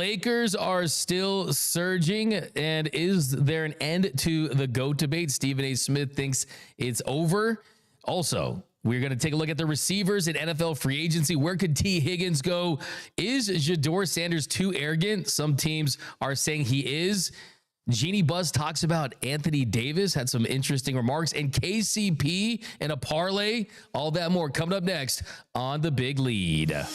Lakers are still surging, and is there an end to the GOAT debate? Stephen A. Smith thinks it's over. Also, we're going to take a look at the receivers in NFL free agency. Where could T. Higgins go? Is Shedeur Sanders too arrogant? Some teams are saying he is. Jeanie Buzz talks about Anthony Davis, had some interesting remarks, and KCP and a parlay, all that more coming up next on The Big Lead.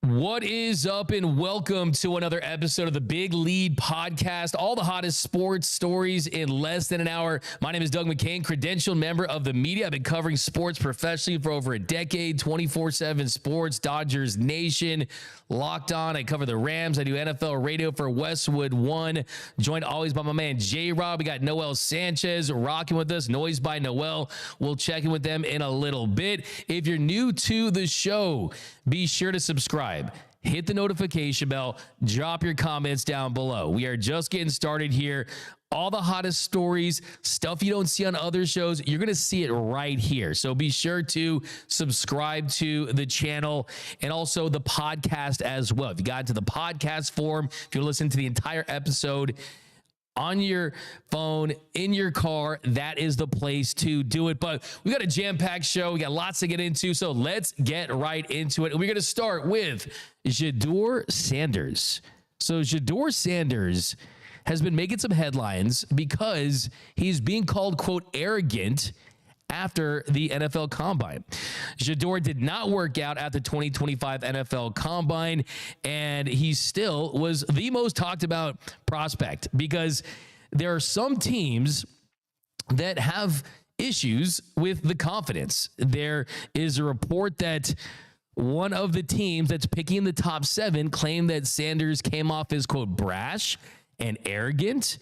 What is up, and welcome to another episode of the Big Lead podcast. All the hottest sports stories in less than an hour. My name is Doug McCain, credentialed member of the media. I've been covering sports professionally for over a decade, 24/7 Sports, Dodgers Nation, Locked On. I cover the Rams. I do NFL radio for Westwood One. Joined always by my man J-Rob. We got Noel Sanchez rocking with us. Noise by Noel. We'll check in with them in a little bit. If you're new to the show, be sure to subscribe. Hit the notification bell. Drop your comments down below. We are just getting started here. All the hottest stories, stuff you don't see on other shows, you're going to see it right here. So be sure to subscribe to the channel and also the podcast as well. If you got to the podcast form, if you listen to the entire episode on your phone, in your car, that is the place to do it. But we got a jam-packed show. We got lots to get into, so let's get right into it. And we're going to start with Shedeur Sanders. So Shedeur Sanders has been making some headlines because he's being called, quote, arrogant after the NFL Combine. Shedeur did not work out at the 2025 NFL Combine, and he still was the most talked about prospect because there are some teams that have issues with the confidence. There is a report that one of the teams that's picking the top 7 claimed that Sanders came off as, quote, brash and arrogant.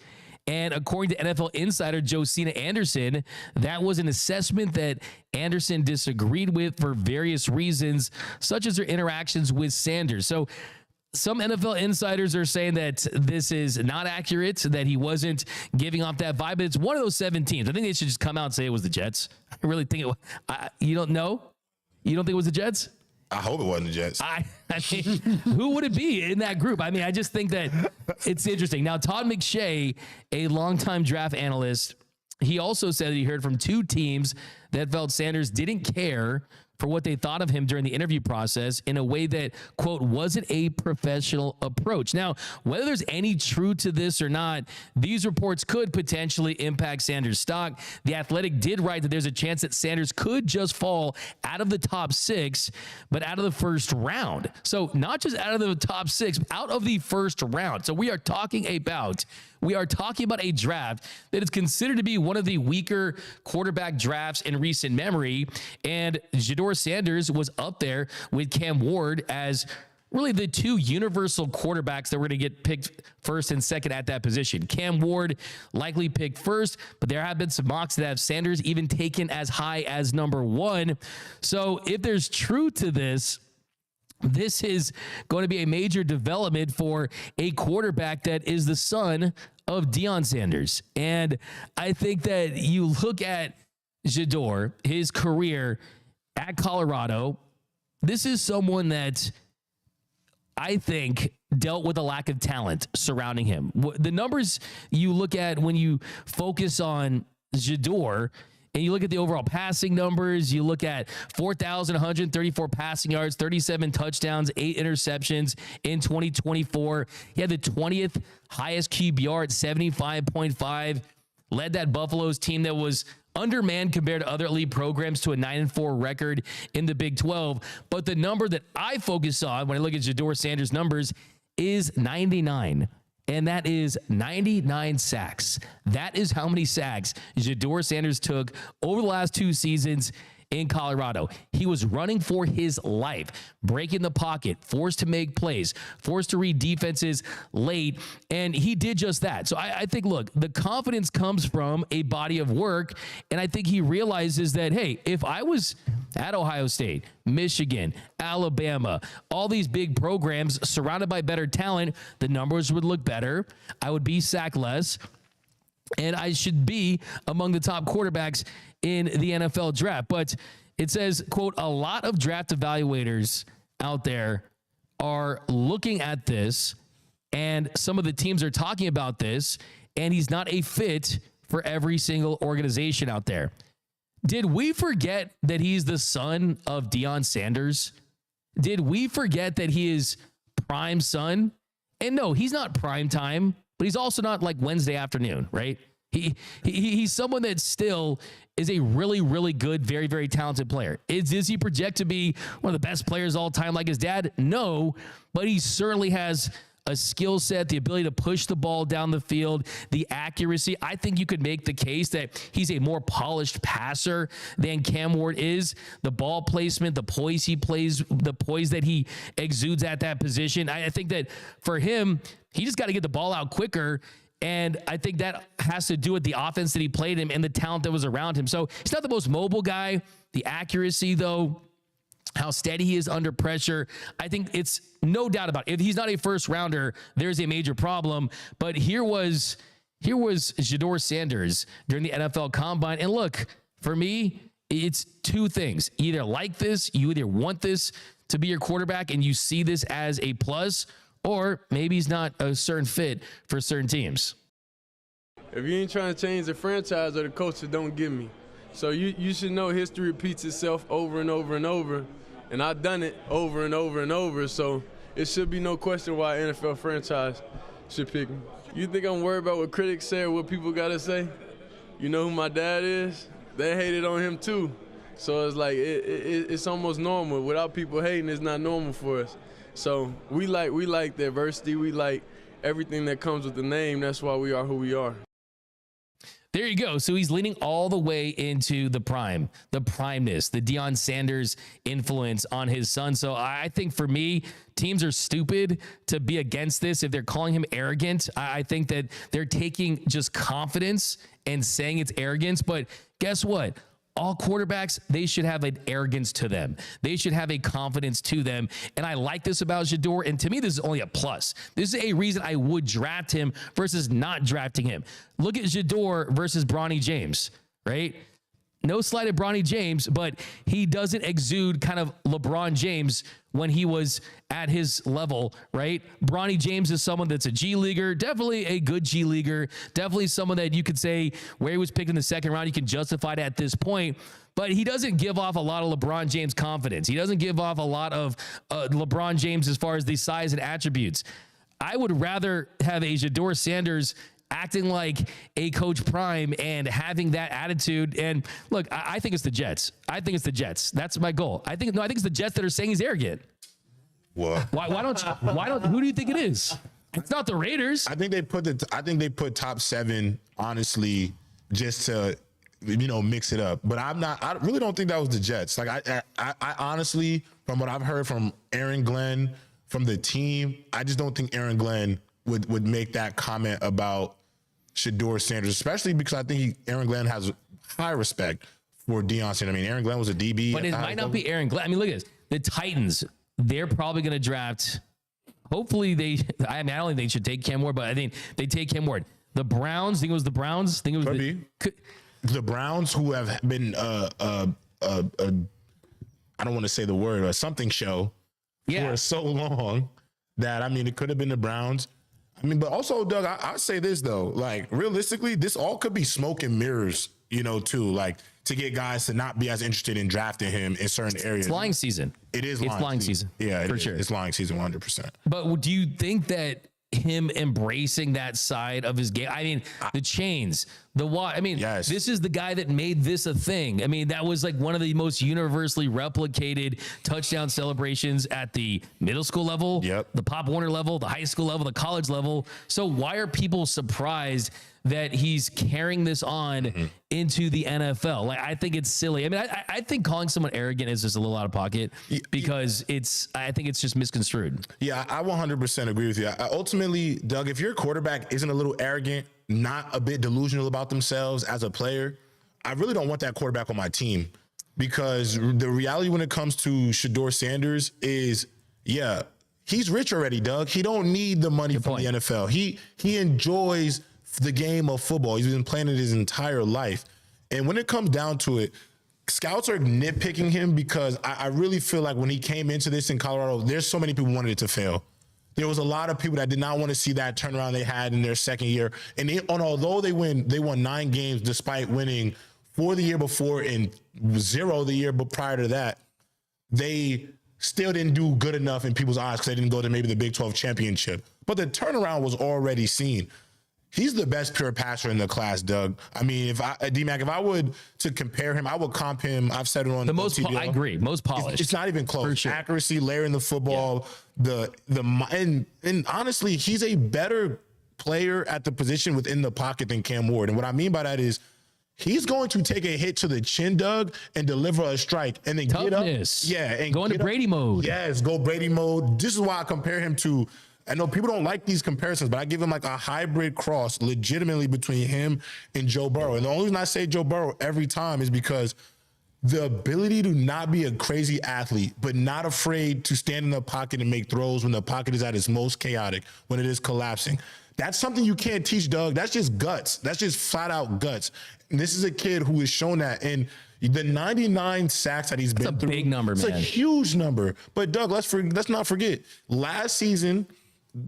And according to NFL insider Josina Anderson, that was an assessment that Anderson disagreed with for various reasons, such as their interactions with Sanders. So some NFL insiders are saying that this is not accurate, that he wasn't giving off that vibe. But it's one of those 7 teams. I think they should just come out and say it was the Jets. I really think it was. You don't know? You don't think it was the Jets? I hope it wasn't the Jets. I mean, who would it be in that group? I mean, I just think that it's interesting. Now, Todd McShay, a longtime draft analyst, he also said that he heard from 2 teams that felt Sanders didn't care for what they thought of him during the interview process in a way that, quote, wasn't a professional approach. Now, whether there's any truth to this or not, these reports could potentially impact Sanders' stock. The Athletic did write that there's a chance that Sanders could just fall out of the top 6, but out of the first round. So not just out of the top 6, out of the first round. So we are talking about a draft that is considered to be one of the weaker quarterback drafts in recent memory. And Shedeur Sanders was up there with Cam Ward as really the 2 universal quarterbacks that were going to get picked first and second at that position. Cam Ward likely picked first, but there have been some mocks that have Sanders even taken as high as number 1. So if there's truth to this, this is going to be a major development for a quarterback that is the son of Deion Sanders. And I think that you look at Shedeur, his career at Colorado, this is someone that I think dealt with a lack of talent surrounding him. The numbers you look at when you focus on Shedeur, and you look at the overall passing numbers, you look at 4,134 passing yards, 37 touchdowns, 8 interceptions in 2024. He had the 20th highest QBR at 75.5, led that Buffalo's team that was undermanned compared to other elite programs to a 9-4 record in the Big 12. But the number that I focus on when I look at Shedeur Sanders' numbers is 99. And that is 99 sacks. That is how many sacks Shedeur Sanders took over the last 2 seasons in Colorado. He was running for his life, breaking the pocket, forced to make plays, forced to read defenses late, and he did just that. So I think, look, the confidence comes from a body of work, and I think he realizes that, hey, if I was at Ohio State, Michigan, Alabama, all these big programs surrounded by better talent, the numbers would look better. I would be sacked less, and I should be among the top quarterbacks in the NFL draft. But it says, quote, a lot of draft evaluators out there are looking at this, and some of the teams are talking about this, and he's not a fit for every single organization out there. Did we forget that he's the son of Deion Sanders? Did we forget that he is prime son? And no, he's not prime time, but he's also not like Wednesday afternoon, right? He's someone that still is a really, really good, very, very talented player. Does he project to be one of the best players of all time like his dad? No, but he certainly has a skill set, the ability to push the ball down the field, the accuracy. I think you could make the case that he's a more polished passer than Cam Ward is. The ball placement, the poise he plays, the poise that he exudes at that position. I think that for him, he just got to get the ball out quicker. And I think that has to do with the offense that he played in and the talent that was around him. So he's not the most mobile guy. The accuracy, though, how steady he is under pressure, I think it's no doubt about it. If he's not a first rounder, there's a major problem. But here was Shedeur Sanders during the NFL Combine. And look, for me, it's two things. You either like this, you either want this to be your quarterback and you see this as a plus, or maybe he's not a certain fit for certain teams. If you ain't trying to change the franchise or the culture, don't give me. So you should know history repeats itself over and over and over. And I've done it over and over and over, so it should be no question why an NFL franchise should pick me. You think I'm worried about what critics say or what people got to say? You know who my dad is? They hated on him too. So it's like it's almost normal. Without people hating, it's not normal for us. So we like diversity. We like everything that comes with the name. That's why we are who we are. There you go. So he's leaning all the way into the primeness, the Deion Sanders influence on his son. So I think for me, teams are stupid to be against this. If they're calling him arrogant, I think that they're taking just confidence and saying it's arrogance. But guess what? All quarterbacks, they should have an arrogance to them. They should have a confidence to them. And I like this about Shedeur. And to me, this is only a plus. This is a reason I would draft him versus not drafting him. Look at Shedeur versus Bronny James, right? No slight at Bronny James, but he doesn't exude kind of LeBron James when he was at his level, right? Bronny James is someone that's a G leaguer, definitely a good G leaguer, definitely someone that you could say where he was picked in the second round, you can justify it at this point, but he doesn't give off a lot of LeBron James confidence. He doesn't give off a lot of LeBron James as far as the size and attributes. I would rather have a Shedeur Sanders acting like a Coach Prime and having that attitude. And look, I think it's the Jets. I think it's the Jets. That's my goal. I think it's the Jets that are saying he's arrogant. What? Who do you think it is? It's not the Raiders. I think they put top 7, honestly, just to, mix it up. But I really don't think that was the Jets. Like I honestly, from what I've heard from Aaron Glenn, from the team, I just don't think Aaron Glenn would make that comment about Shedeur Sanders, especially because I think Aaron Glenn has high respect for Deion Sanders. I mean, Aaron Glenn was a DB. But it might not be Aaron Glenn. I mean, look at this. The Titans, they're probably going to draft. Hopefully I don't think they should take Cam Ward, but I think they take Cam Ward. The Browns, think it was the Browns? Think it was the Browns, who have been I don't want to say the word, a something show for so long that, I mean, it could have been the Browns. I mean, but also, Doug, I'll say this, though. Like, realistically, this all could be smoke and mirrors, too. Like, to get guys to not be as interested in drafting him in certain areas. It's lying season. It is lying season. Yeah, for sure. It's lying season 100%. But do you think that him embracing that side of his game, I mean, the chains, The why. I mean, Yes. This is the guy that made this a thing. I mean, that was like one of the most universally replicated touchdown celebrations at the middle school level, the Pop Warner level, the high school level, the college level. So why are people surprised that he's carrying this on into the NFL? Like, I think it's silly. I mean, I think calling someone arrogant is just a little out of pocket because I think it's just misconstrued. Yeah, I 100% agree with you. Ultimately, Doug, if your quarterback isn't a little arrogant, not a bit delusional about themselves as a player, I really don't want that quarterback on my team, because the reality when it comes to Shedeur Sanders is, he's rich already, Doug. He don't need the money from the NFL. He enjoys the game of football. He's been playing it his entire life. And when it comes down to it, scouts are nitpicking him because I really feel like when he came into this in Colorado, there's so many people wanted it to fail. There was a lot of people that did not want to see that turnaround they had in their second year. And although they won 9 games despite winning 4 the year before and 0 the year prior to that, they still didn't do good enough in people's eyes because they didn't go to maybe the Big 12 championship. But the turnaround was already seen. He's the best pure passer in the class, Doug. I mean, if I would to compare him, I would comp him. I've said it on the most. I agree, most polished. It's not even close. Sure. Accuracy, layering the football, and honestly, he's a better player at the position within the pocket than Cam Ward. And what I mean by that is, he's going to take a hit to the chin, Doug, and deliver a strike, and then Toughness. get up. And go into Brady mode. Yes, go Brady mode. This is why I compare him to. I know people don't like these comparisons, but I give him like a hybrid cross legitimately between him and Joe Burrow. And the only reason I say Joe Burrow every time is because the ability to not be a crazy athlete, but not afraid to stand in the pocket and make throws when the pocket is at its most chaotic, when it is collapsing. That's something you can't teach, Doug. That's just guts. That's just flat out guts. And this is a kid who has shown that. And the 99 sacks that he's been through. It's a big number, man. It's a huge number. But Doug, let's not forget, last season,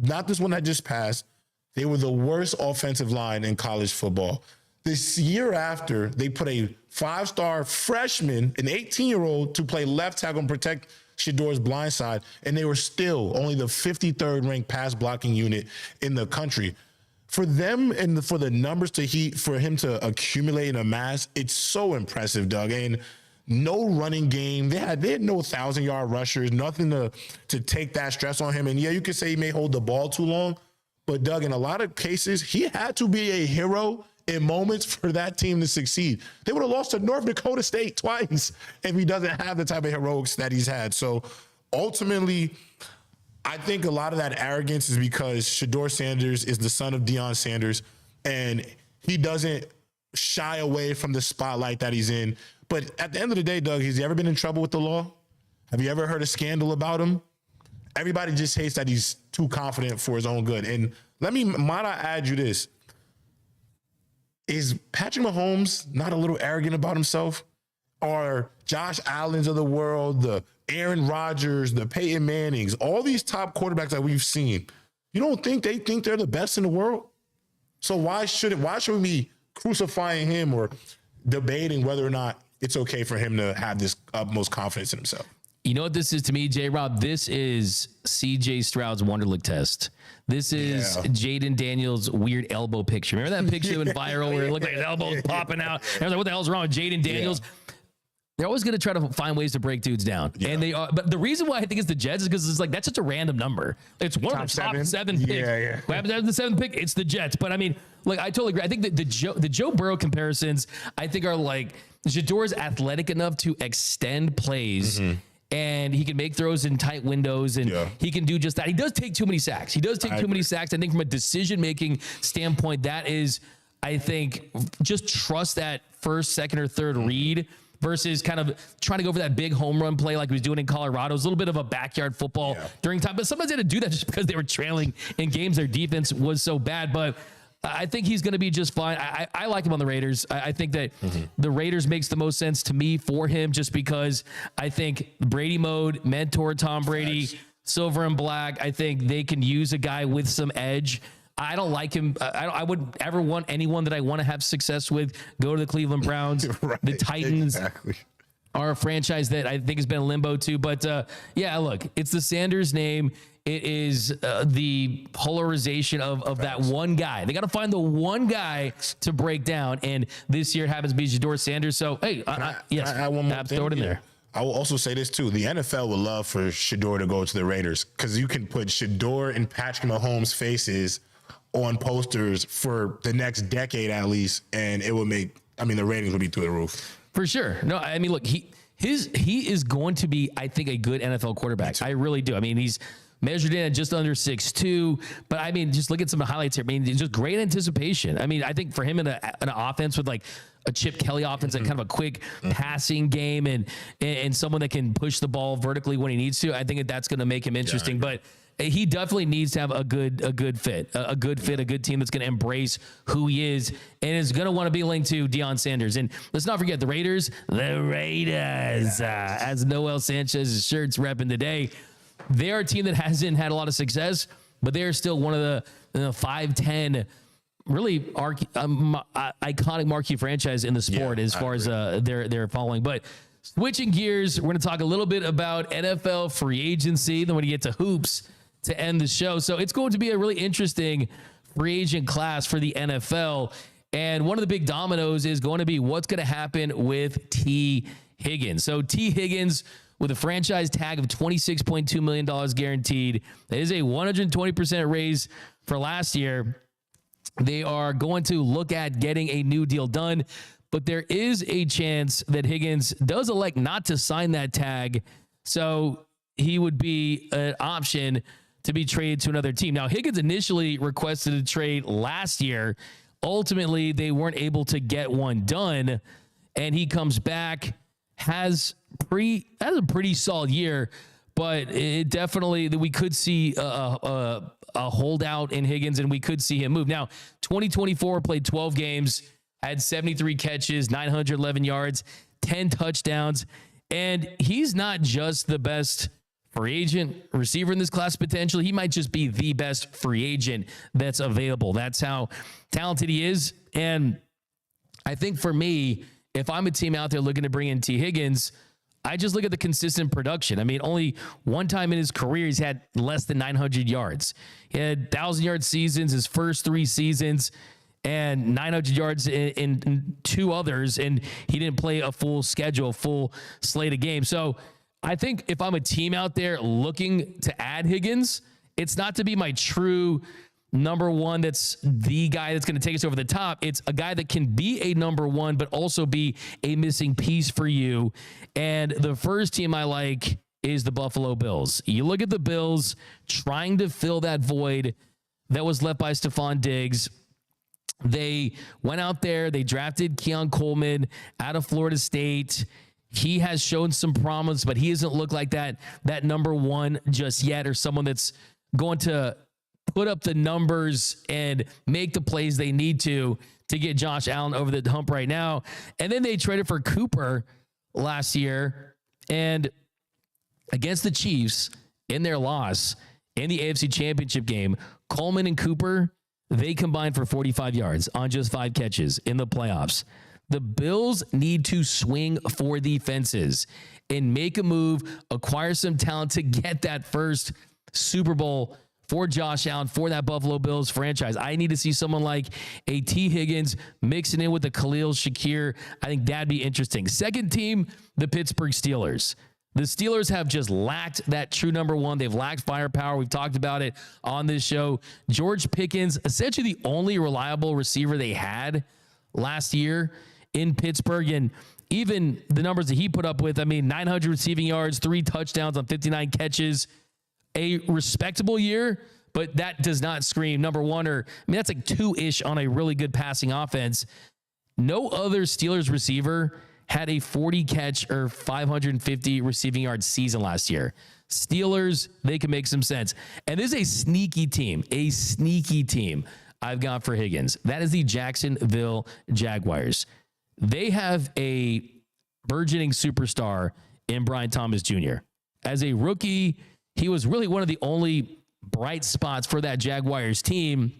not this one that just passed, they were the worst offensive line in college football. This year after, they put a 5-star freshman, an 18-year-old, to play left tackle and protect Shedeur's blind side, and they were still only the 53rd ranked pass blocking unit in the country. For them and for the numbers for him to accumulate and amass, it's so impressive, Doug. And no running game. They had no 1,000-yard rushers, nothing to take that stress on him. And yeah, you could say he may hold the ball too long, but Doug, in a lot of cases, he had to be a hero in moments for that team to succeed. They would have lost to North Dakota State twice if he doesn't have the type of heroics that he's had. So ultimately, I think a lot of that arrogance is because Shedeur Sanders is the son of Deion Sanders, and he doesn't shy away from the spotlight that he's in. But at the end of the day, Doug, has he ever been in trouble with the law? Have you ever heard a scandal about him? Everybody just hates that he's too confident for his own good. And might I add you this? Is Patrick Mahomes not a little arrogant about himself? Or Josh Allen's of the world, the Aaron Rodgers, the Peyton Mannings, all these top quarterbacks that we've seen, you don't think they think they're the best in the world? So why should we be crucifying him or debating whether or not it's okay for him to have this utmost confidence in himself? You know what this is to me, J-Rob? This is C.J. Stroud's Wonderlic test. This is Jaden Daniels' weird elbow picture. Remember that picture that went viral where it looked like his elbow's popping out? And I was like, what the hell's wrong with Jaden Daniels? Yeah. They're always going to try to find ways to break dudes down. Yeah. And they are. But the reason why I think it's the Jets is because it's like, that's just a random number. It's one of the top 7 picks. Yeah. What happens after the 7th pick? It's the Jets. But I mean, like, I totally agree. I think that the Joe Burrow comparisons, I think, are like, Shedeur's athletic enough to extend plays. Mm-hmm. And he can make throws in tight windows, and he can do just that. He does take too many sacks. He does take too many sacks. I think from a decision-making standpoint, that is, I think, just trust that first, second, or third read versus kind of trying to go for that big home run play like he was doing in Colorado. It was a little bit of a backyard football during time. But sometimes they had to do that just because they were trailing in games. Their defense was so bad. But I think he's going to be just fine. I like him on the Raiders. I think that the Raiders makes the most sense to me for him just because I think Brady mode, mentor Tom Brady, silver and black. I think they can use a guy with some edge. I don't like him. I wouldn't ever want anyone that I want to have success with go to the Cleveland Browns, the Titans. Exactly. are a franchise that I think has been in limbo too. But yeah, look, it's the Sanders name. It is the polarization of that one guy. They got to find the one guy to break down. And this year it happens to be Shedeur Sanders. So, hey, yes, I one more throw it in there. I will also say this too. The NFL would love for Shedeur to go to the Raiders because you can put Shedeur and Patrick Mahomes' faces on posters for the next decade at least, and it would make, the ratings would be through the roof. For sure. No, I mean, look, he is going to be, I think, a good NFL quarterback. I really do. I mean, he's measured in at just under 6'2", but I mean, just look at some of the highlights here. I mean, just great anticipation. I mean, I think for him in an offense with like a Chip Kelly offense, and kind of a quick passing game and someone that can push the ball vertically when he needs to, I think that's going to make him interesting. But he definitely needs to have a good fit, a good team that's going to embrace who he is and is going to want to be linked to Deion Sanders. And let's not forget the Raiders, as Noel Sanchez's shirt's repping today. They're a team that hasn't had a lot of success, but they're still one of the 5-10 really iconic marquee franchise in the sport as far as their following. But switching gears, we're going to talk a little bit about NFL free agency. Then when you get to hoops to end the show. So it's going to be a really interesting free agent class for the NFL. And one of the big dominoes is going to be what's going to happen with T. Higgins. So T. Higgins, with a franchise tag of $26.2 million guaranteed, that is a 120% raise for last year. They are going to look at getting a new deal done, but there is a chance that Higgins does elect not to sign that tag, so he would be an option to be traded to another team. Now, Higgins initially requested a trade last year. Ultimately, they weren't able to get one done, and he comes back, has a pretty solid year, but it definitely, we could see a holdout in Higgins, and we could see him move. Now, 2024 played 12 games, had 73 catches, 911 yards, 10 touchdowns, and he's not just the best free agent receiver in this class potentially. He might just be the best free agent that's available. That's how talented he is. And I think for me, if I'm a team out there looking to bring in T. Higgins, I just look at the consistent production. I mean, only one time in his career he's had less than 900 yards. He had 1,000-yard seasons his first 3 seasons and 900 yards in 2 others, and he didn't play a full schedule, full slate of games. So I think if I'm a team out there looking to add Higgins, it's not to be my true number one that's the guy that's going to take us over the top. It's a guy that can be a number one, but also be a missing piece for you. And the first team I like is the Buffalo Bills. You look at the Bills trying to fill that void that was left by Stephon Diggs. They went out there, they drafted Keon Coleman out of Florida State. He has shown some promise, but he doesn't look like that number one just yet, or someone that's going to put up the numbers and make the plays they need to get Josh Allen over the hump right now. And then they traded for Cooper last year, and against the Chiefs in their loss in the AFC Championship game, Coleman and Cooper, they combined for 45 yards on just 5 catches in the playoffs. The Bills need to swing for the fences and make a move, acquire some talent to get that first Super Bowl for Josh Allen, for that Buffalo Bills franchise. I need to see someone like a T. Higgins mixing in with the Khalil Shakir. I think that'd be interesting. Second team, the Pittsburgh Steelers. The Steelers have just lacked that true number one. They've lacked firepower. We've talked about it on this show. George Pickens, essentially the only reliable receiver they had last year in Pittsburgh. And even the numbers that he put up with, 900 receiving yards, 3 touchdowns on 59 catches, a respectable year, but that does not scream number one, or that's like 2-ish on a really good passing offense. No other Steelers receiver had a 40 catch or 550 receiving yard season last year. Steelers, they can make some sense. And this is a sneaky team I've got for Higgins. That is the Jacksonville Jaguars. They have a burgeoning superstar in Brian Thomas Jr. As a rookie, he was really one of the only bright spots for that Jaguars team.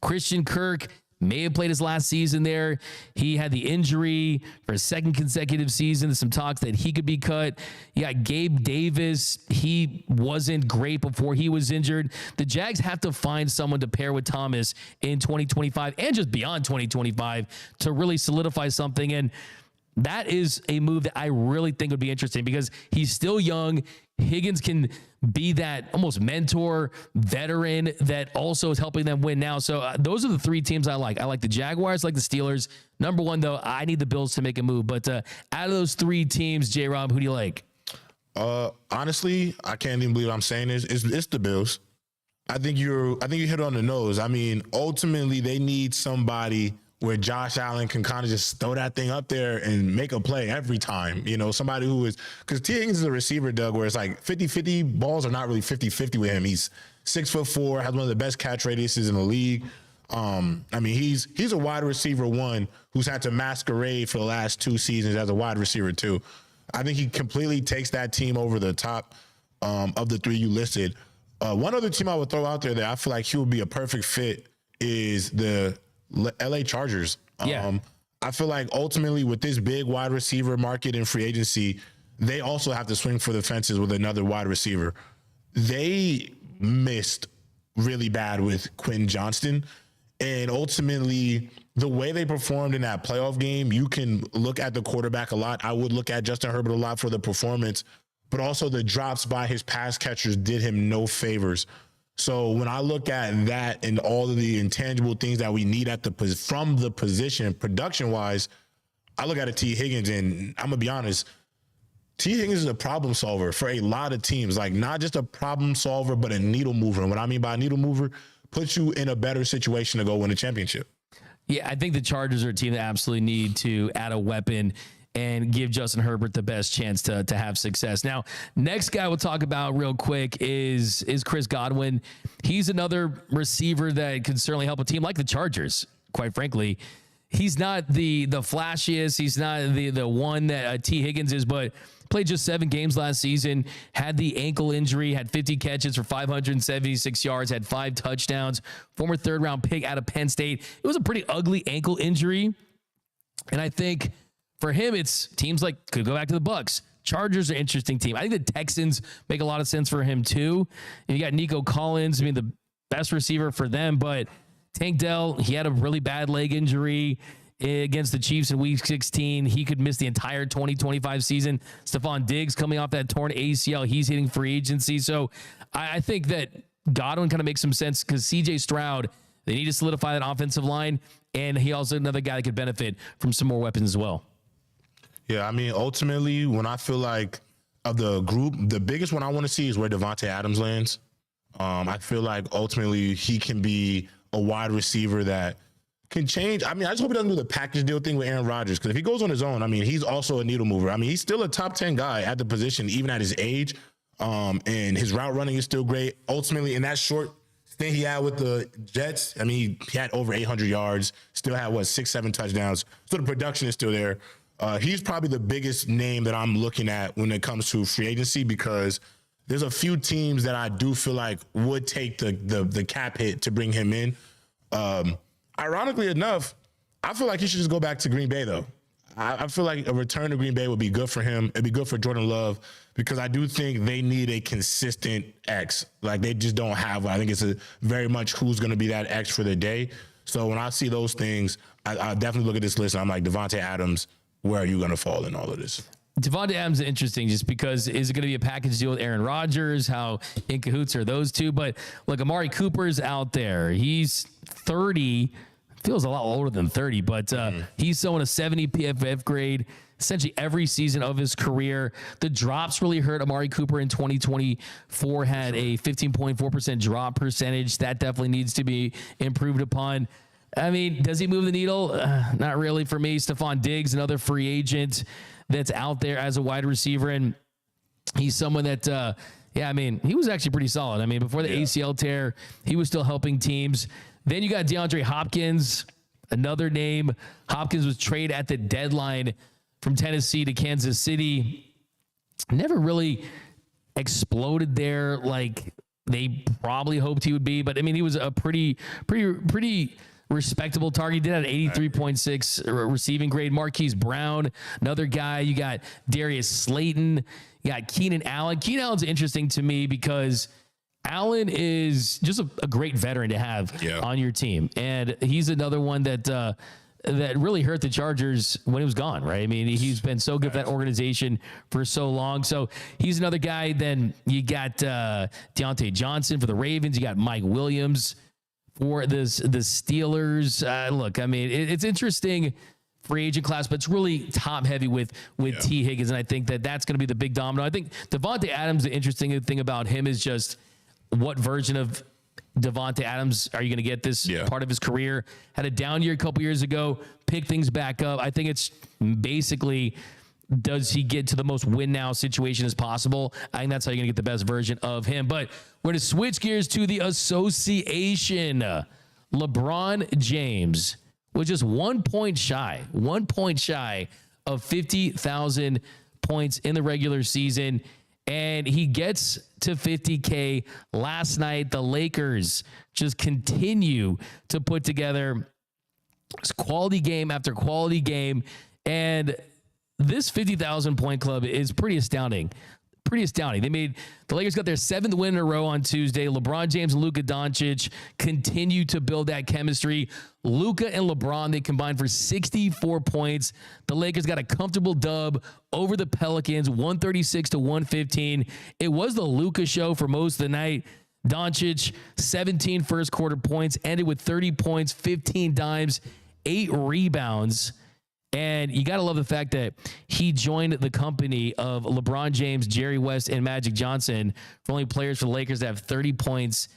Christian Kirk may have played his last season there. He had the injury for a second consecutive season. There's some talks that he could be cut. You got Gabe Davis. He wasn't great before he was injured. The Jags have to find someone to pair with Thomas in 2025 and just beyond 2025 to really solidify something. And that is a move that I really think would be interesting because he's still young. Higgins can be that almost mentor veteran that also is helping them win now. So those are the three teams I like. I like the Jaguars, I like the Steelers. Number one, though, I need the Bills to make a move. But out of those three teams, J-Rob, who do you like? Honestly, I can't even believe what I'm saying this. It's the Bills. I think you hit it on the nose. I mean, ultimately, they need somebody where Josh Allen can kind of just throw that thing up there and make a play every time. You know, somebody who is, because T. Higgins is a receiver, Doug, where it's like 50-50. Balls are not really 50-50 with him. He's 6'4", has one of the best catch radiuses in the league. I mean, he's a wide receiver one who's had to masquerade for the last 2 seasons as a wide receiver two. I think he completely takes that team over the top of the three you listed. One other team I would throw out there that I feel like he would be a perfect fit is the LA Chargers. I feel like ultimately with this big wide receiver market and free agency, they also have to swing for the fences with another wide receiver. They missed really bad with Quentin Johnston. And ultimately, the way they performed in that playoff game, you can look at the quarterback a lot. I would look at Justin Herbert a lot for the performance, but also the drops by his pass catchers did him no favors. So when I look at that and all of the intangible things that we need from the position, production-wise, I look at a T. Higgins, and I'm going to be honest, T. Higgins is a problem solver for a lot of teams. Like, not just a problem solver, but a needle mover. And what I mean by a needle mover, puts you in a better situation to go win a championship. Yeah, I think the Chargers are a team that absolutely need to add a weapon and give Justin Herbert the best chance to have success. Now, next guy we'll talk about real quick is Chris Godwin. He's another receiver that can certainly help a team like the Chargers, quite frankly. He's not the flashiest. He's not the one that T. Higgins is, but played just 7 games last season, had the ankle injury, had 50 catches for 576 yards, had 5 touchdowns, former 3rd-round pick out of Penn State. It was a pretty ugly ankle injury, and I think for him, it's teams like could go back to the Bucs. Chargers are an interesting team. I think the Texans make a lot of sense for him too. And you got Nico Collins, I mean, the best receiver for them, but Tank Dell, he had a really bad leg injury against the Chiefs in week 16. He could miss the entire 2025 season. Stephon Diggs coming off that torn ACL. He's hitting free agency. So I think that Godwin kind of makes some sense because CJ Stroud, they need to solidify that offensive line. And he also another guy that could benefit from some more weapons as well. Yeah, I mean, ultimately, when I feel like of the group, the biggest one I want to see is where Devontae Adams lands. I feel like ultimately he can be a wide receiver that can change. I mean, I just hope he doesn't do the package deal thing with Aaron Rodgers, because if he goes on his own, I mean, he's also a needle mover. I mean, he's still a top 10 guy at the position, even at his age, and his route running is still great. Ultimately, in that short thing he had with the Jets, I mean, he had over 800 yards, still had, 6-7 touchdowns. So the production is still there. He's probably the biggest name that I'm looking at when it comes to free agency, because there's a few teams that I do feel like would take the cap hit to bring him in. Ironically enough, I feel like he should just go back to Green Bay, though. I feel like a return to Green Bay would be good for him. It'd be good for Jordan Love, because I do think they need a consistent X. Like, they just don't have one. I think it's very much who's going to be that X for the day. So when I see those things, I definitely look at this list and I'm like, Devontae Adams, where are you going to fall in all of this? Devontae Adams is interesting just because is it going to be a package deal with Aaron Rodgers? How in cahoots are those two? But look, Amari Cooper's out there. He's 30, feels a lot older than 30, but he's showing a 70 PFF grade essentially every season of his career. The drops really hurt Amari Cooper in 2024, had a 15.4% drop percentage. That definitely needs to be improved upon. I mean, does he move the needle? Not really for me. Stephon Diggs, another free agent that's out there as a wide receiver. And he's someone that, I mean, he was actually pretty solid. I mean, before the ACL tear, he was still helping teams. Then you got DeAndre Hopkins, another name. Hopkins was traded at the deadline from Tennessee to Kansas City. Never really exploded there like they probably hoped he would be. But, I mean, he was a pretty respectable target. He did have 83.6 receiving grade. Marquise Brown, another guy. You got Darius Slayton. You got Keenan Allen. Keenan Allen's interesting to me because Allen is just a great veteran to have on your team. And he's another one that really hurt the Chargers when he was gone, right? I mean, he's been so good for that organization for so long. So he's another guy. Then you got Deontay Johnson for the Ravens. You got Mike Williams for the Steelers. Look, I mean, it's interesting free agent class, but it's really top heavy with T. Higgins. And I think that's going to be the big domino. I think Devontae Adams, the interesting thing about him is just what version of Devontae Adams are you going to get this part of his career? Had a down year a couple years ago, picked things back up. I think it's basically, does he get to the most win now situation as possible? I think that's how you're going to get the best version of him. But we're going to switch gears to the association. LeBron James was just 1 point shy of 50,000 points in the regular season. And he gets to 50K last night. The Lakers just continue to put together quality game after quality game. And this 50,000 point club is pretty astounding. The Lakers got their 7th win in a row on Tuesday. LeBron James and Luka Doncic continue to build that chemistry. Luka and LeBron, they combined for 64 points. The Lakers got a comfortable dub over the Pelicans, 136-115. It was the Luka show for most of the night. Doncic, 17 first quarter points, ended with 30 points, 15 dimes, 8 rebounds. And you got to love the fact that he joined the company of LeBron James, Jerry West, and Magic Johnson for only players for the Lakers that have 30 points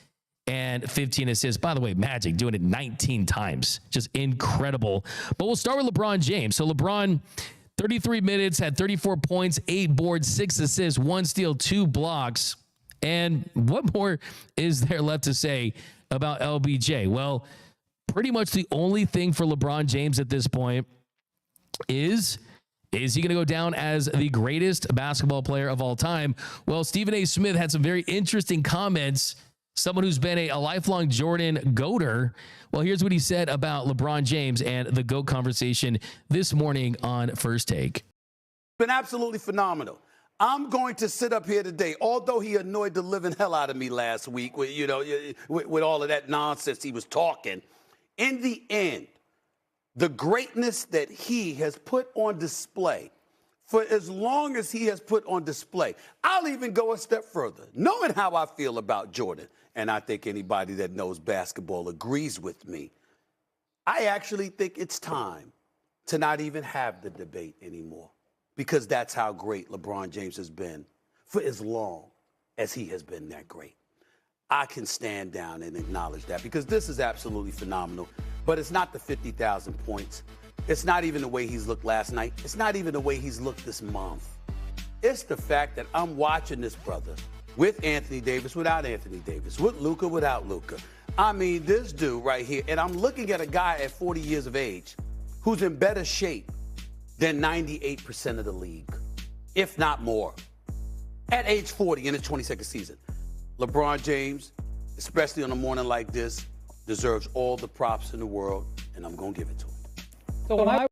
and 15 assists. By the way, Magic doing it 19 times. Just incredible. But we'll start with LeBron James. So LeBron, 33 minutes, had 34 points, 8 boards, 6 assists, 1 steal, 2 blocks. And what more is there left to say about LBJ? Well, pretty much the only thing for LeBron James at this point is he going to go down as the greatest basketball player of all time? Well, Stephen A. Smith had some very interesting comments. Someone who's been a lifelong Jordan goater. Well, here's what he said about LeBron James and the GOAT conversation this morning on First Take. Been absolutely phenomenal. I'm going to sit up here today, although he annoyed the living hell out of me last week with, with all of that nonsense he was talking. In the end, the greatness that he has put on display for as long as he has put on display, I'll even go a step further. Knowing how I feel about Jordan, and I think anybody that knows basketball agrees with me, I actually think it's time to not even have the debate anymore, because that's how great LeBron James has been for as long as he has been that great. I can stand down and acknowledge that, because this is absolutely phenomenal. But it's not the 50,000 points. It's not even the way he's looked last night. It's not even the way he's looked this month. It's the fact that I'm watching this brother with Anthony Davis, without Anthony Davis, with Luka, without Luka. I mean, this dude right here, and I'm looking at a guy at 40 years of age who's in better shape than 98% of the league, if not more, at age 40 in his 22nd season. LeBron James, especially on a morning like this, deserves all the props in the world, and I'm going to give it to him.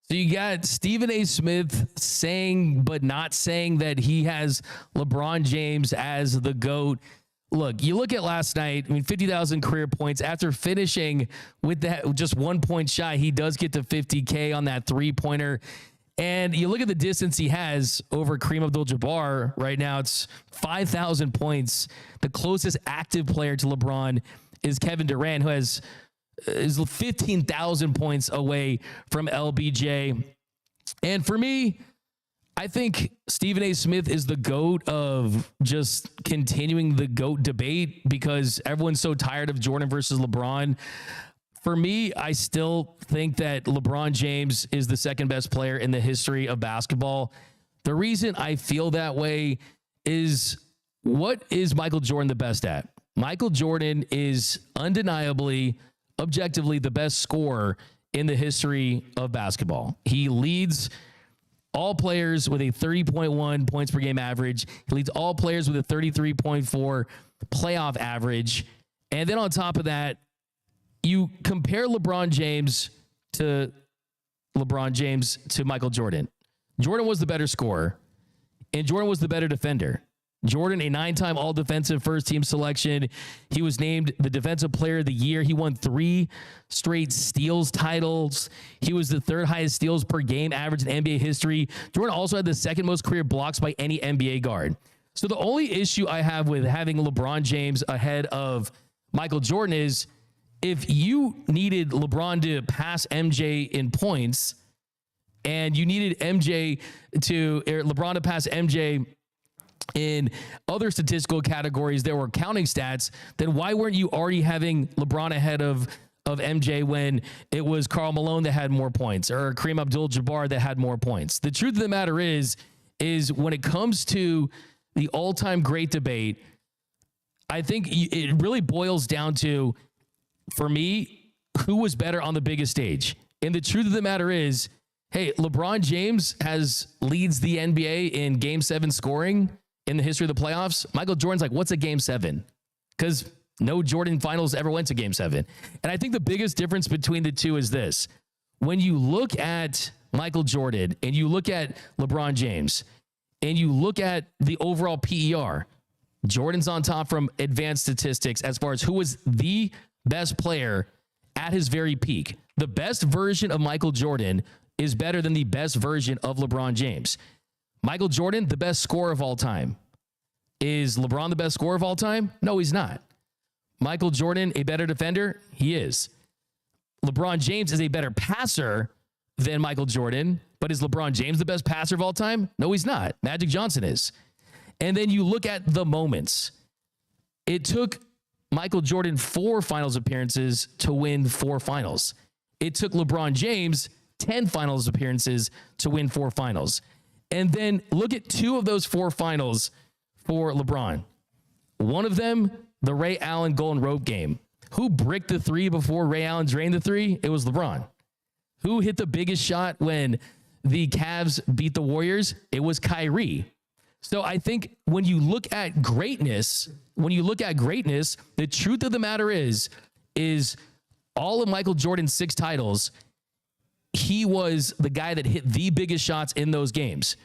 So you got Stephen A. Smith saying, but not saying, that he has LeBron James as the GOAT. Look, you look at last night, 50,000 career points. After finishing with that just 1 point shy, he does get to 50K on that three-pointer. And you look at the distance he has over Kareem Abdul-Jabbar right now, it's 5,000 points. The closest active player to LeBron is Kevin Durant, who is 15,000 points away from LBJ. And for me, I think Stephen A. Smith is the GOAT of just continuing the GOAT debate, because everyone's so tired of Jordan versus LeBron. For me, I still think that LeBron James is the second best player in the history of basketball. The reason I feel that way is, what is Michael Jordan the best at? Michael Jordan is undeniably, objectively, the best scorer in the history of basketball. He leads all players with a 30.1 points per game average. He leads all players with a 33.4 playoff average. And then on top of that, you compare LeBron James to Michael Jordan. Jordan was the better scorer, and Jordan was the better defender. Jordan, a 9-time all-defensive first-team selection. He was named the Defensive Player of the Year. He won 3 straight steals titles. He was the 3rd highest steals per game average in NBA history. Jordan also had the 2nd most career blocks by any NBA guard. So the only issue I have with having LeBron James ahead of Michael Jordan is if you needed LeBron to pass MJ in points and you needed LeBron to pass MJ in other statistical categories that were counting stats, then why weren't you already having LeBron ahead of MJ when it was Karl Malone that had more points or Kareem Abdul-Jabbar that had more points? The truth of the matter is when it comes to the all-time great debate, I think it really boils down to, for me, who was better on the biggest stage. And the truth of the matter is, hey, LeBron James leads the NBA in Game 7 scoring in the history of the playoffs. Michael Jordan's like, what's a Game 7? Because no Jordan finals ever went to Game 7. And I think the biggest difference between the two is this. When you look at Michael Jordan and you look at LeBron James and you look at the overall PER, Jordan's on top from advanced statistics as far as who was the best player at his very peak. The best version of Michael Jordan is better than the best version of LeBron James. Michael Jordan, the best scorer of all time. Is LeBron the best scorer of all time? No, he's not. Michael Jordan, a better defender? He is. LeBron James is a better passer than Michael Jordan, but is LeBron James the best passer of all time? No, he's not. Magic Johnson is. And then you look at the moments. It took Michael Jordan 4 finals appearances to win 4 finals. It took LeBron James 10 finals appearances to win 4 finals. And then look at 2 of those 4 finals for LeBron. One of them, the Ray Allen Golden Rope game. Who bricked the 3 before Ray Allen drained the 3? It was LeBron. Who hit the biggest shot when the Cavs beat the Warriors? It was Kyrie. So I think when you look at greatness, the truth of the matter is all of Michael Jordan's 6 titles, he was the guy that hit the biggest shots in those games.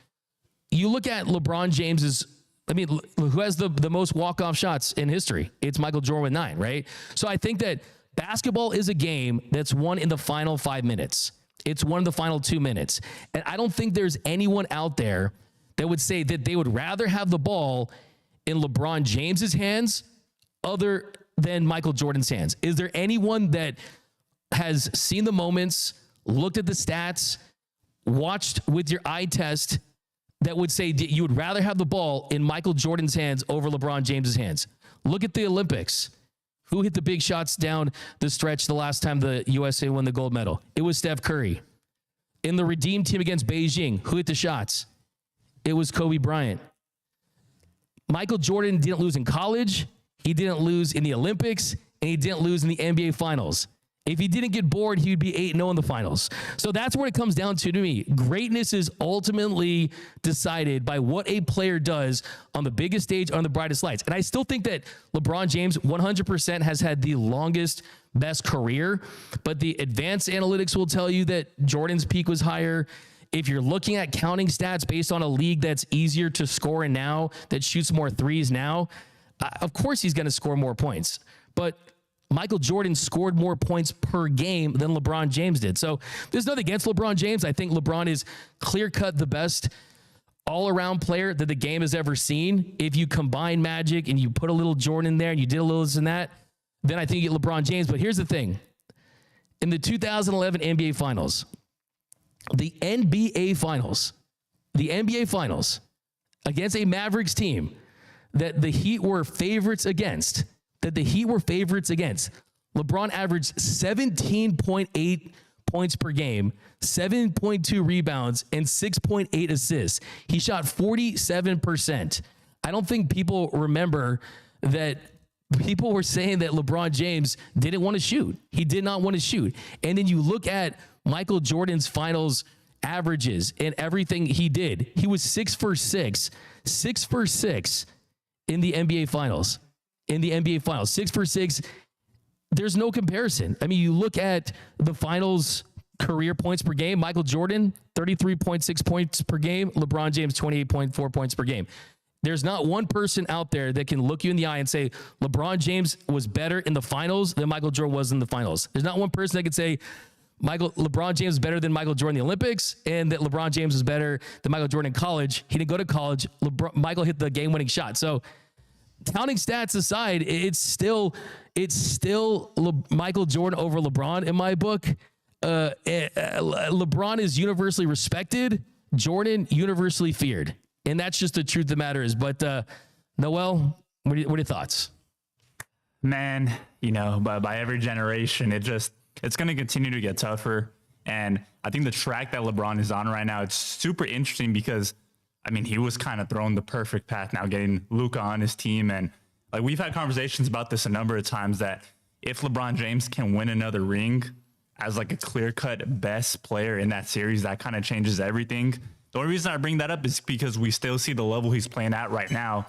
You look at LeBron James's, who has the most walk-off shots in history? It's Michael Jordan with 9, right? So I think that basketball is a game that's won in the final 5 minutes. It's won in the final 2 minutes. And I don't think there's anyone out there that would say that they would rather have the ball in LeBron James's hands other than Michael Jordan's hands. Is there anyone that has seen the moments, looked at the stats, watched with your eye test that would say you would rather have the ball in Michael Jordan's hands over LeBron James's hands? Look at the Olympics. Who hit the big shots down the stretch the last time the USA won the gold medal? It was Steph Curry. In the Redeem team against Beijing, who hit the shots? It was Kobe Bryant. Michael Jordan didn't lose in college. He didn't lose in the Olympics, and he didn't lose in the NBA Finals. If he didn't get bored, he'd be 8-0 in the finals. So that's what it comes down to me. Greatness is ultimately decided by what a player does on the biggest stage, on the brightest lights. And I still think that LeBron James 100% has had the longest, best career, but the advanced analytics will tell you that Jordan's peak was higher. If you're looking at counting stats based on a league that's easier to score in now, that shoots more threes now, of course he's going to score more points. But Michael Jordan scored more points per game than LeBron James did. So there's nothing against LeBron James. I think LeBron is clear-cut the best all-around player that the game has ever seen. If you combine Magic and you put a little Jordan in there and you did a little this and that, then I think you get LeBron James. But here's the thing. In the 2011 NBA Finals, the NBA Finals against a Mavericks team that the Heat were favorites against, LeBron averaged 17.8 points per game, 7.2 rebounds, and 6.8 assists. He shot 47%. I don't think people remember that people were saying that LeBron James didn't want to shoot. He did not want to shoot. And then you look at Michael Jordan's finals averages and everything he did. He was 6 for 6 in the NBA Finals. 6 for 6 there's no comparison. I mean, you look at the finals career points per game. Michael Jordan, 33.6 points per game. LeBron James, 28.4 points per game. There's not one person out there that can look you in the eye and say LeBron James was better in the finals than Michael Jordan was in the finals. There's not one person that can say LeBron James is better than Michael Jordan in the Olympics, and that LeBron James is better than Michael Jordan in college. He didn't go to college. Michael hit the game-winning shot. So, counting stats aside, it's still Michael Jordan over LeBron in my book. LeBron is universally respected. Jordan universally feared. And that's just the truth of the matter is. But Noel, what are your thoughts? Man, by every generation, it's going to continue to get tougher. And I think the track that LeBron is on right now, it's super interesting because, I mean, he was kind of throwing the perfect path now, getting Luka on his team. And like we've had conversations about this a number of times that if LeBron James can win another ring as like a clear-cut best player in that series, that kind of changes everything. The only reason I bring that up is because we still see the level he's playing at right now.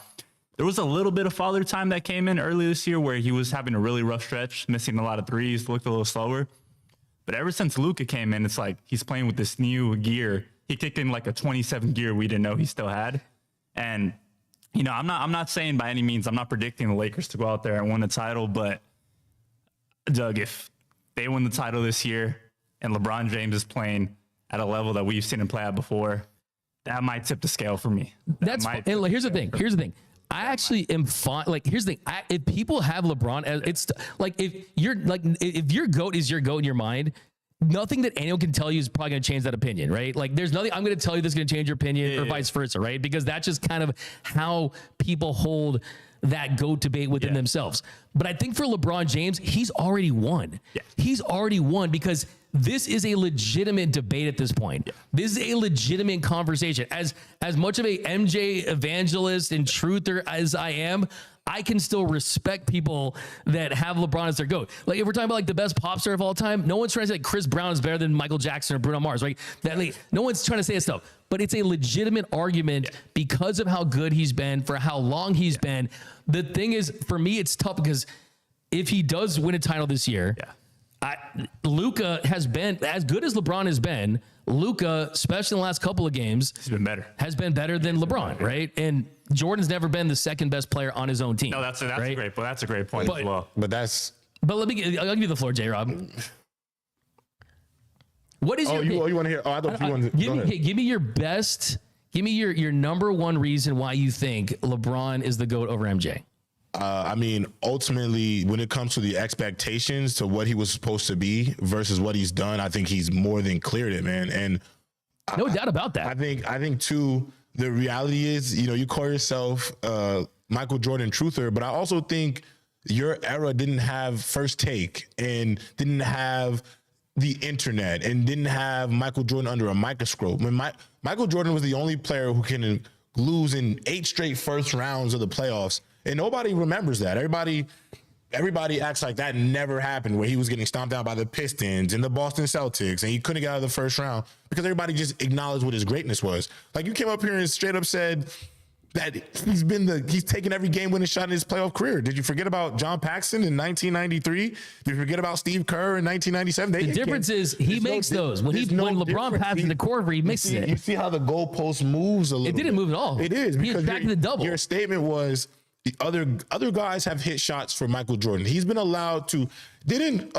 There was a little bit of father time that came in early this year where he was having a really rough stretch, missing a lot of threes, looked a little slower. But ever since Luka came in, it's like he's playing with this new gear. He kicked in like a 27 gear we didn't know he still had. And, I'm not saying by any means, I'm not predicting the Lakers to go out there and win the title, but Doug, if they win the title this year and LeBron James is playing at a level that we've seen him play at before, that might tip the scale for me. Here's the thing. I actually am fine. Like, here's the thing. If people have LeBron, it's like if your GOAT is your GOAT in your mind, nothing that anyone can tell you is probably going to change that opinion, right? Like, there's nothing I'm going to tell you that's going to change your opinion or vice versa, right? Because that's just kind of how people hold that GOAT debate within themselves. But I think for LeBron James, he's already won. Yeah. He's already won because this is a legitimate debate at this point. Yeah. This is a legitimate conversation. As much of a MJ evangelist and truther as I am, I can still respect people that have LeBron as their GOAT. Like, if we're talking about like the best pop star of all time, no one's trying to say like Chris Brown is better than Michael Jackson or Bruno Mars, right? No one's trying to say that stuff. But it's a legitimate argument because of how good he's been, for how long he's been. The thing is, for me, it's tough because if he does win a title this year, Luka has been, as good as LeBron has been, Luka, especially in the last couple of games, has been better than LeBron, right? And Jordan's never been the second best player on his own team. No, that's right? That's a great point as well. But I'll give you the floor, J-Rob. What is you want to hear? Oh, I thought you wanted to give me your best. Give me your number one reason why you think LeBron is the GOAT over MJ. I mean, ultimately, when it comes to the expectations to what he was supposed to be versus what he's done, I think he's more than cleared it, man. And no doubt about that. I think too, the reality is, you call yourself Michael Jordan truther, but I also think your era didn't have First Take and didn't have the internet and didn't have Michael Jordan under a microscope. When Michael Jordan was the only player who can lose in 8 straight first rounds of the playoffs. And nobody remembers that. Everybody acts like that never happened, where he was getting stomped out by the Pistons and the Boston Celtics, and he couldn't get out of the first round because everybody just acknowledged what his greatness was. Like, you came up here and straight up said that he's taken every game-winning shot in his playoff career. Did you forget about John Paxson in 1993? Did you forget about Steve Kerr in 1997? The difference is he makes those. When LeBron passes the Corver, he misses it. You see how the goalpost moves a little bit. It didn't move at all. It is. He's back to the double. Your statement was, the other guys have hit shots for Michael Jordan. He's been allowed to. Didn't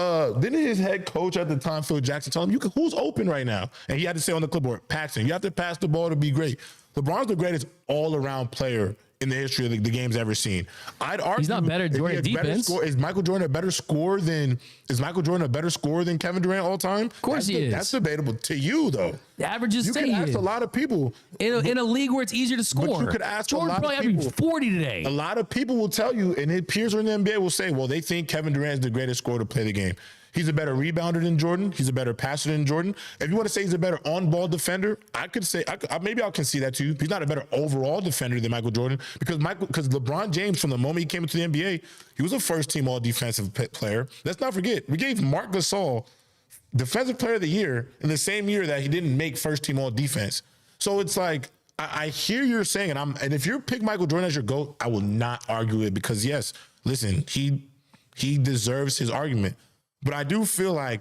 his head coach at the time, Phil Jackson, tell him, who's open right now? And he had to say on the clipboard, Paxson. You have to pass the ball to be great. LeBron's the greatest all-around player in the history of the game's ever seen. I'd argue he's not better Jordan defense. Is Michael Jordan a better scorer than Kevin Durant all time? Of course he is. That's debatable. To you, though, the averages you say can ask a lot of people in a league where it's easier to score. But you could ask Jordan a lot probably of people. Averaged 40 today. A lot of people will tell you, and his peers in the NBA will say, well, they think Kevin Durant is the greatest scorer to play the game. He's a better rebounder than Jordan. He's a better passer than Jordan. If you want to say he's a better on-ball defender, I could say maybe I'll concede that too. He's not a better overall defender than Michael Jordan because LeBron James, from the moment he came into the NBA, he was a first-team all-defensive player. Let's not forget, we gave Marc Gasol Defensive Player of the Year in the same year that he didn't make first-team all-defense. So it's like, I hear you're saying, and if you pick Michael Jordan as your GOAT, I will not argue it because, yes, listen, He deserves his argument. But I do feel like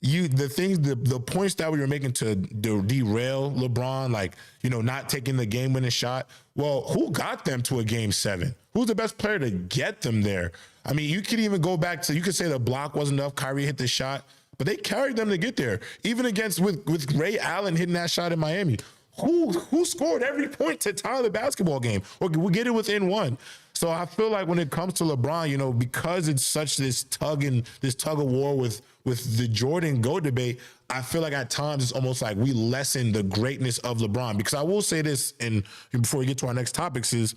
the points that we were making to derail LeBron, like, not taking the game-winning shot. Well, who got them to a game 7? Who's the best player to get them there? I mean, you could even go back to, you could say the block wasn't enough. Kyrie hit the shot, but they carried them to get there. Even with Ray Allen hitting that shot in Miami. Who scored every point to tie the basketball game or we get it within one? So I feel like when it comes to LeBron, because it's such this tug of war with the Jordan GOAT debate, I feel like at times it's almost like we lessen the greatness of LeBron. Because I will say this, and before we get to our next topics, is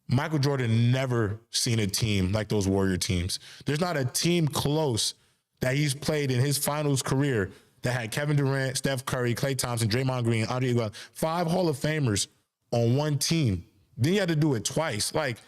Michael Jordan never seen a team like those Warrior teams. There's not a team close that he's played in his finals career that had Kevin Durant, Steph Curry, Klay Thompson, Draymond Green, Andre Iguodala, 5 Hall of Famers on one team. Then you had to do it twice. Like,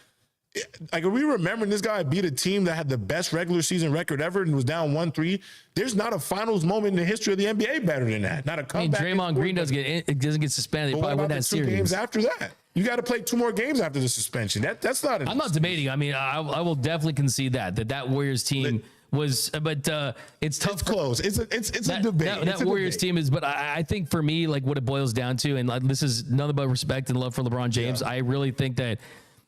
are we remembering this guy beat a team that had the best regular season record ever and was down 1-3? There's not a finals moment in the history of the NBA better than that. Not a comeback. Draymond Green doesn't get suspended. They probably win that series. 2 games after that? You got to play 2 more games after the suspension. That's not. I'm not debating. I mean, I will definitely concede that Warriors team was, but it's tough. It's close. It's a debate. That Warriors team is, but I think for me, like what it boils down to, and this is nothing but respect and love for LeBron James. Yeah. I really think that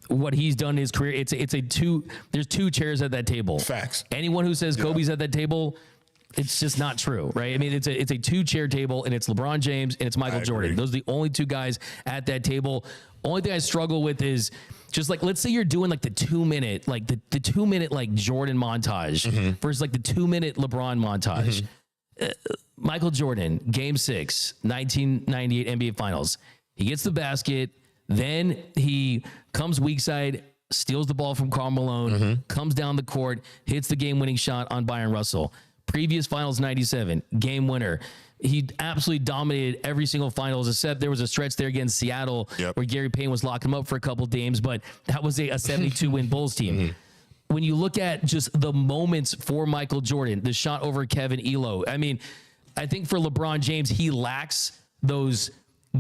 what he's done in his career, there's 2 chairs at that table. Facts. Anyone who says Kobe's at that table, it's just not true, right? I mean, it's a 2-chair table, and it's LeBron James and it's Michael Jordan. Those are the only 2 guys at that table. Only thing I struggle with is just like, let's say you're doing like the 2-minute, like the 2-minute like Jordan montage versus like the 2-minute LeBron montage. Michael Jordan, Game 6, 1998 NBA Finals. He gets the basket, then he comes weak side, steals the ball from Karl Malone, comes down the court, hits the game-winning shot on Byron Russell. Previous Finals 97, game winner. He absolutely dominated every single finals, except there was a stretch there against Seattle where Gary Payne was locking him up for a couple of games, but that was a 72-win Bulls team. When you look at just the moments for Michael Jordan, the shot over Kevin Elo, I mean, I think for LeBron James, he lacks those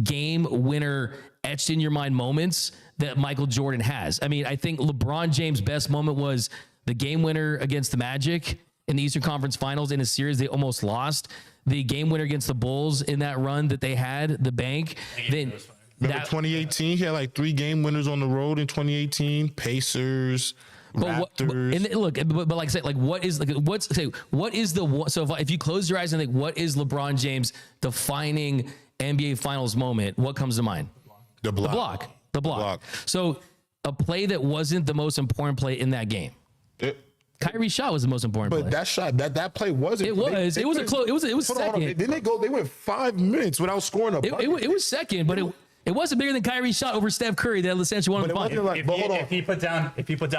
game winner etched in your mind moments that Michael Jordan has. I mean, I think LeBron James' best moment was the game winner against the Magic in the Eastern Conference Finals in a series they almost lost. The game winner against the Bulls in that run that they had, the bank. Then remember 2018? He had like 3 game winners on the road in 2018. Pacers, Raptors. But like I said, like what is the one? So if you close your eyes and think, what is LeBron James' defining NBA Finals moment? What comes to mind? The block. So a play that wasn't the most important play in that game. Kyrie's shot was the most important play. But that shot, that play wasn't. It was. It was second. Didn't they went 5 minutes without scoring a bucket. It was second, but it wasn't bigger than Kyrie's shot over Steph Curry that essentially won the final. If he put down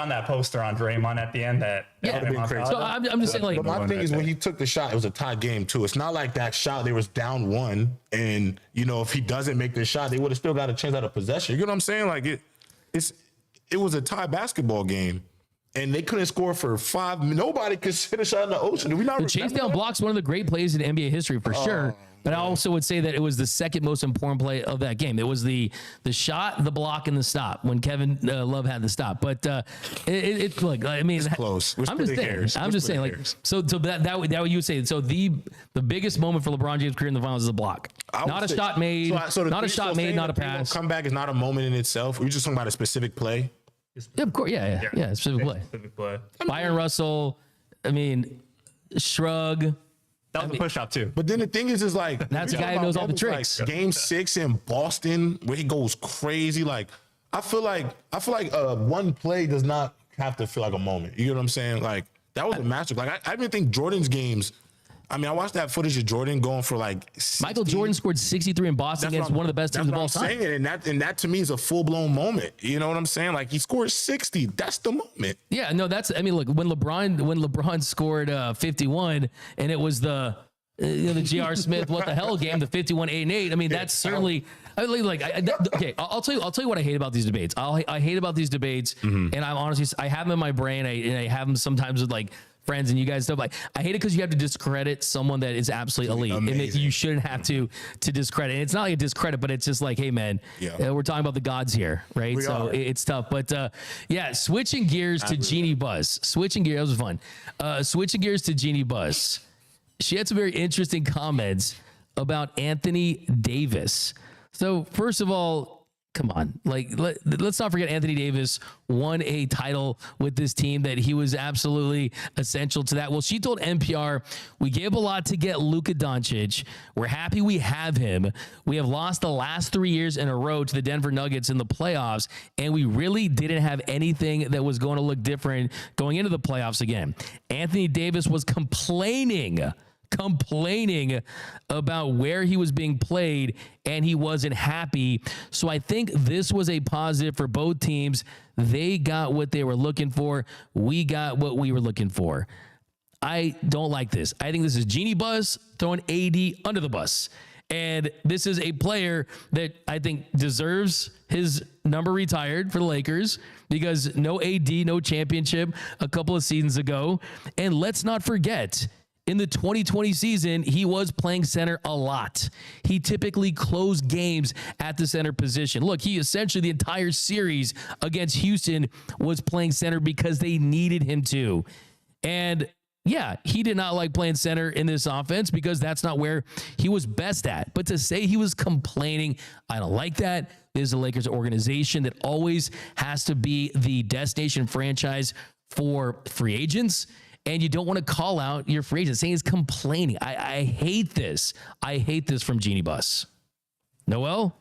that poster on Draymond at the end, that would have been crazy. So I'm just saying, like, but my thing is when he took the shot, it was a tie game too. It's not like that shot they was down 1, and if he doesn't make the shot, they would have still got a chance at a possession. You know what I'm saying? Like it was a tie basketball game. And they couldn't score for 5. Nobody could hit a shot in the ocean. Do we not? The chase down block's one of the great plays in NBA history for sure. But I also would say that it was the second most important play of that game. It was the shot, the block, and the stop when Kevin Love had the stop. But look, I mean, it's close. I'm just saying, like, so that what you would say. So the biggest moment for LeBron James' career in the finals is a block, not a shot made, not a pass. Comeback is not a moment in itself. We're just talking about a specific play. Yeah, of course. Yeah. Specific play. Byron Russell. I mean, shrug. That was a push-up too. But then the thing is like that's a guy who knows all the tricks. Like Game 6 in Boston, where he goes crazy. Like I feel like one play does not have to feel like a moment. You know what I'm saying? Like that was a master. Like I even think Jordan's games. I mean, I watched that footage of Jordan going for like 60. Michael Jordan scored 63 in Boston against one of the best teams of all time. And that to me is a full-blown moment. You know what I'm saying? Like he scored 60. That's the moment. Yeah, no, look, when LeBron scored 51 and it was the J.R. Smith what the hell game, the 51 8-8. I mean, that's certainly okay. I'll tell you what I hate about these debates. I hate about these debates, and I'm honestly I have them in my brain, and I have them sometimes with like friends and you guys stuff. Like, I hate it because you have to discredit someone that is absolutely elite, and that you shouldn't have to discredit. And it's not like a discredit, but it's just like, hey man, we're talking about the gods here, right? So it's tough. But switching gears to Jeanie Buss. Switching gears, that was fun. Switching gears to Jeanie Buss. She had some very interesting comments about Anthony Davis. So first of all, come on, like let's not forget Anthony Davis won a title with this team, that he was absolutely essential to that. Well, she told NPR, we gave a lot to get Luka Doncic. We're happy we have him. We have lost the last 3 years in a row to the Denver Nuggets in the playoffs, and we really didn't have anything that was going to look different going into the playoffs again. Anthony Davis was complaining about where he was being played, and he wasn't happy. So I think this was a positive for both teams. They got what they were looking for. We got what we were looking for. I don't like this. I think this is Jeanie Buss throwing AD under the bus. And this is a player that I think deserves his number retired for the Lakers, because no AD, no championship a couple of seasons ago. And let's not forget, in the 2020 season, he was playing center a lot. He typically closed games at the center position. Look, he essentially the entire series against Houston was playing center because they needed him to. And yeah, he did not like playing center in this offense because that's not where he was best at. But to say he was complaining, I don't like that. This is a Lakers organization that always has to be the destination franchise for free agents. And you don't want to call out your free agent saying he's complaining. I hate this. I hate this from Jeanie Buss. Noel?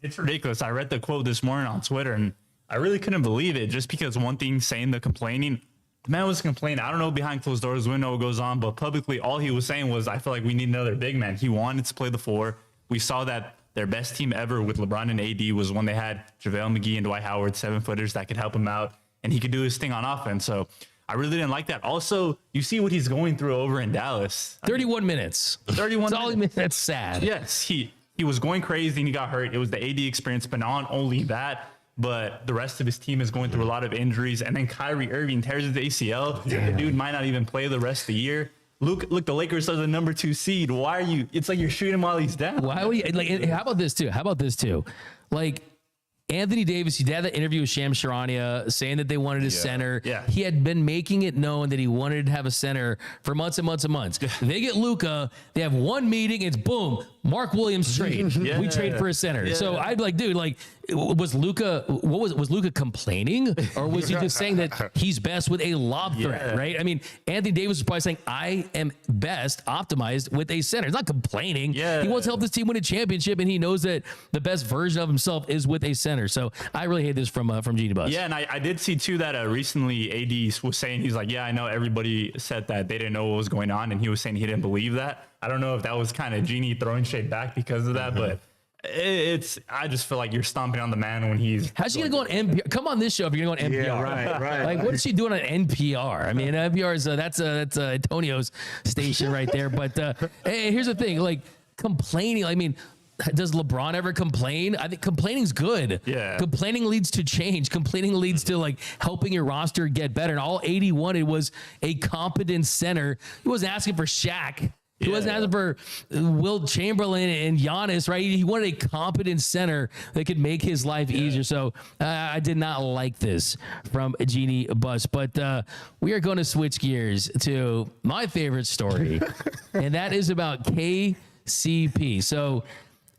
It's ridiculous. I read the quote this morning on Twitter, and I really couldn't believe it, just because one thing saying the complaining, the man was complaining. I don't know behind closed doors, we know what goes on, but publicly all he was saying was, I feel like we need another big man. He wanted to play the four. We saw that their best team ever with LeBron and AD was when they had JaVale McGee and Dwight Howard, 7-footers that could help him out, and he could do his thing on offense. So I really didn't like that. Also, you see what he's going through over in Dallas. 31 minutes. 31 minutes. That's sad. Yes, he was going crazy and he got hurt. It was the AD experience, but not only that, but the rest of his team is going through a lot of injuries. And then Kyrie Irving tears his ACL. The dude might not even play the rest of the year. Look, the Lakers are the number 2 seed. Why are you? It's like you're shooting him while he's down. Why are we like? How about this too? Like, Anthony Davis, he had that interview with Shams Charania saying that they wanted a center. Yeah. He had been making it known that he wanted to have a center for months and months and months. They get Luka, they have one meeting, it's boom, Mark Williams trade. We trade for a center. So I'd be like, dude, like, was Luka complaining, or was he just saying that he's best with a lob threat, right? I mean, Anthony Davis was probably saying, I am best optimized with a center. He's not complaining. He wants to help this team win a championship, and he knows that the best version of himself is with a center. So I really hate this from Jeanie Buss. Yeah, and I did see too that recently AD was saying, he's like, yeah, I know everybody said that they didn't know what was going on, and he was saying he didn't believe that. I don't know if that was kind of Jeanie throwing shade back because of that, but I just feel like you're stomping on the man when he's. How's she gonna go on NPR? Come on this show if you're gonna go on NPR. Yeah, right. Like, what is she doing on NPR? I mean, NPR is that's Antonio's station right there. But hey, here's the thing: like, complaining. I mean, does LeBron ever complain? I think complaining's good. Yeah. Complaining leads to change. Complaining leads to like helping your roster get better. And all AD wanted was a competent center. He wasn't asking for Shaq. He wasn't asking for Wilt Chamberlain and Giannis, right? He wanted a competent center that could make his life easier. So I did not like this from Jeanie Buss. But we are going to switch gears to my favorite story, and that is about KCP. So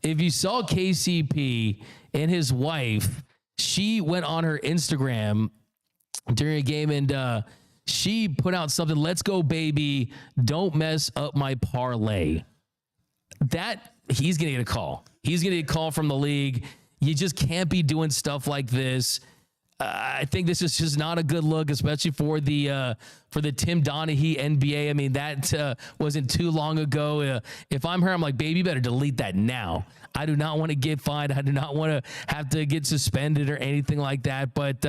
if you saw KCP and his wife, she went on her Instagram during a game and she put out something, let's go, baby. Don't mess up my parlay. That he's going to get a call. He's going to get a call from the league. You just can't be doing stuff like this. I think this is just not a good look, especially for the Tim Donaghy NBA. I mean, that wasn't too long ago. If I'm her, I'm like, baby, you better delete that now. I do not want to get fined. I do not want to have to get suspended or anything like that. But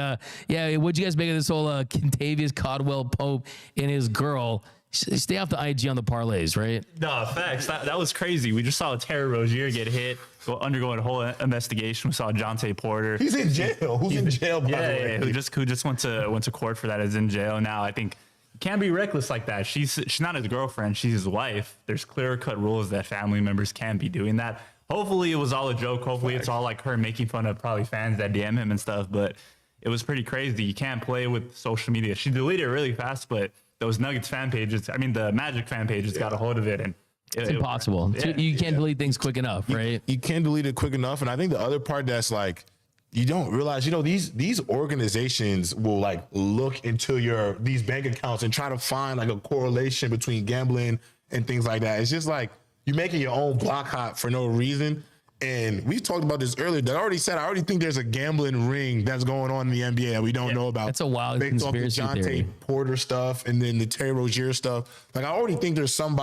yeah, what'd you guys make of this whole Kentavious Caldwell Pope and his girl? Stay off the IG on the parlays, right? No, facts. That was crazy. We just saw Terry Rozier get hit, undergoing a whole investigation. We saw Jonte Porter. He's in jail. Who's in jail, by the way? Who just went to court for that, is in jail now. I think can't be reckless like that. She's not his girlfriend. She's his wife. There's clear-cut rules that family members can't be doing that. Hopefully it was all a joke. Hopefully it's all like her making fun of probably fans that DM him and stuff. But it was pretty crazy. You can't play with social media. She deleted it really fast, but those Nuggets fan pages, I mean, the Magic fan pages got a hold of it. And it's impossible. You can't delete things quick enough, right? You can't delete it quick enough. And I think the other part that's like, you don't realize, these organizations will like look into these bank accounts and try to find like a correlation between gambling and things like that. It's just like you're making your own block hot for no reason. And we talked about this earlier. I already think there's a gambling ring that's going on in the NBA that we don't know about. That's a wild conspiracy theory. Porter stuff and then the Terry Rozier stuff. Like I already think there's some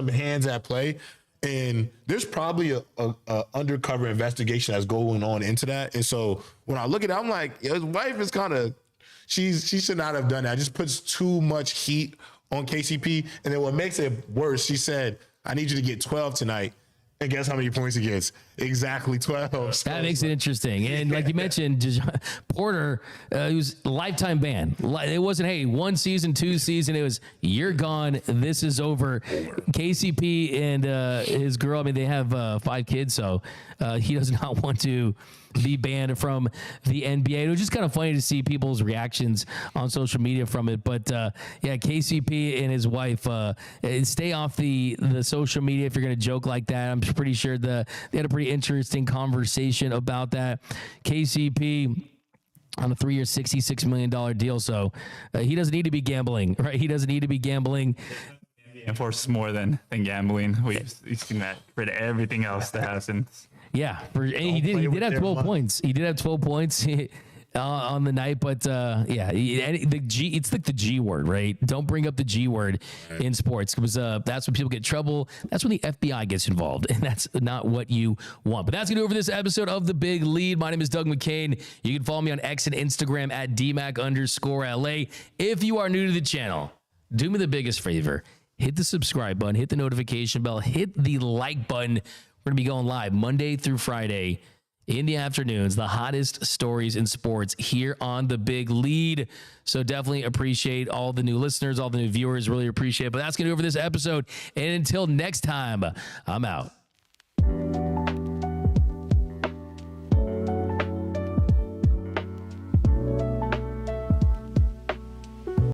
hands at play. And there's probably a undercover investigation that's going on into that. And so when I look at it, I'm like, his wife is she should not have done that. It just puts too much heat on KCP. And then what makes it worse, she said, I need you to get 12 tonight. And guess how many points he gets? Exactly 12. So that makes it interesting. And like you mentioned, Porter, he was lifetime ban. It wasn't, hey, 1 season, 2 season. It was, you're gone. This is over. KCP and his girl, I mean, they have 5 kids, so he does not want to be banned from the NBA. It was just kind of funny to see people's reactions on social media from it. But yeah, KCP and his wife, stay off the social media if you're going to joke like that. I'm pretty sure they had a pretty interesting conversation about that. KCP on a 3-year, $66 million deal. So he doesn't need to be gambling, right? He doesn't need to be gambling. Enforces more than gambling. We've seen that for everything else that happens. Yeah, he did have 12 points. He did have 12 points on the night, but yeah, it's like the G word, right? Don't bring up the G word in sports because that's when people get in trouble. That's when the FBI gets involved, and that's not what you want. But that's going to do it for this episode of The Big Lead. My name is Doug McCain. You can follow me on X and Instagram at DMAC_LA. If you are new to the channel, do me the biggest favor. Hit the subscribe button, hit the notification bell, hit the like button. We're going to be going live Monday through Friday in the afternoons, the hottest stories in sports here on The Big Lead. So definitely appreciate all the new listeners, all the new viewers, really appreciate it. But that's going to do it for this episode. And until next time, I'm out.